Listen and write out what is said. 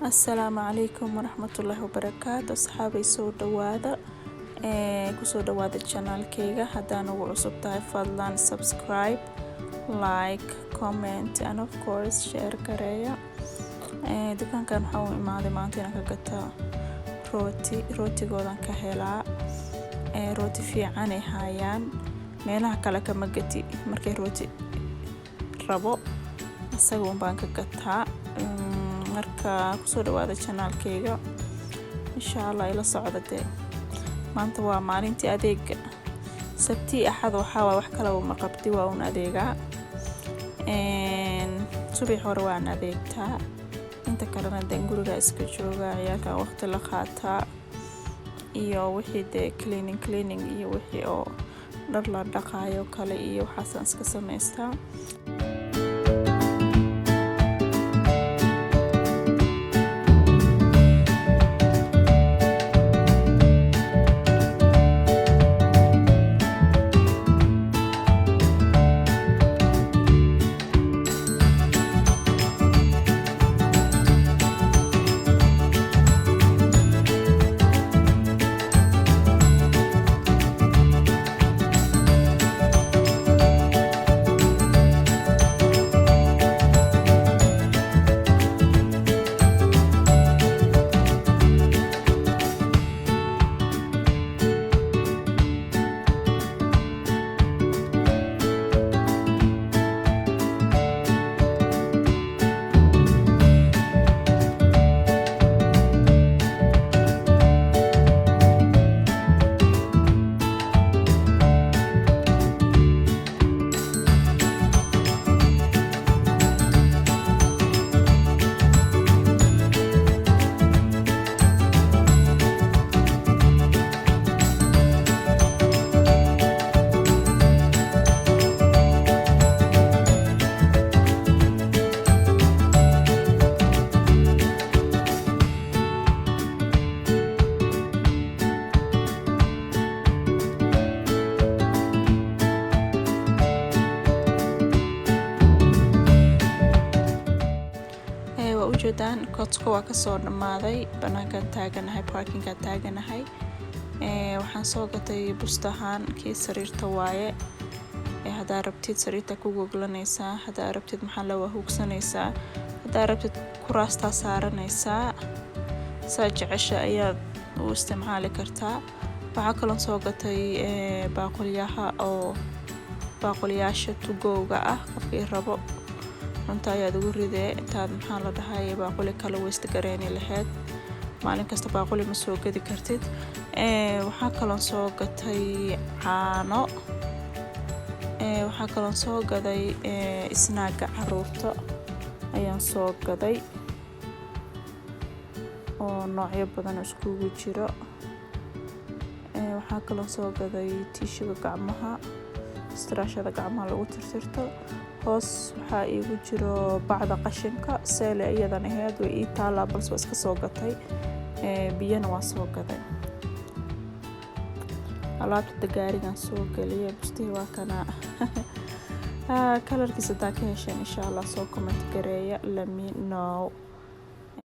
السلام عليكم ورحمة الله وبركاته أصحابي سو دوادا كسو دوادا channel كيغا هدان وعصب تاي فضلان subscribe like comment and of course share كريا دكان كان حاو إمادي مانتينا كاقتا روتي قودان كهلا روتي في عني هايان ميلها كالاكا مقتي مركي روتي رابو أساقون بان كاقتا marka kusoo dhawaada channelkayga insha Allah ila socodade maanta waa maalintii adeega sabti axad waxa wax kala ma qabti waa un adeega subax hore waan adeegtaa inta kalena dan guriga iska jooga ciyaalka waqti la qaataa iyo wixii de cleaning iyo wixii oo dhar la dhaqaayo kale iyo waxaan iska sameystaa وجودان كوتكو waa ka soo dhamaaday banaanka taaganahay parkinga taaganahay waxaan soo gatay bustahan kii sariirta waaye hadaa rabtid sariirta ku googlanaysaa hadaa rabtid maxaa la wahuugsanaysaa hadaa rabtid kuraasta saaranaysaa saa jecesha ayaad u isticmaali kartaa waxaa kaloo soo gatay baaqulyaasha tugowga ah qofkii rabo runta ayaad ugu ridee intaad maxaa la dhahay baaquli kala waste gareeni lahayd maalin kasta baaquli ma soo gadi kartid waxaa kaloo soo gatay caano waxaa kaloo soo gaday snaaga caruurta ayaan soo gaday oo noocyo badan iskugu jiro waxaa kaloo soo gaday tiishiga gacmaha istiraashada gacmaha lagu tirtirto hoos waxaa iigu jiro bacda qashinka seele iyadan ahayd way ii taalaa balse iska soo gatay biyana waa soo gaday alaabta gaarigan soo galiyay bustii waa kana kalarkiisa taa ka hesheen insha Allah soo comment gareeya let me know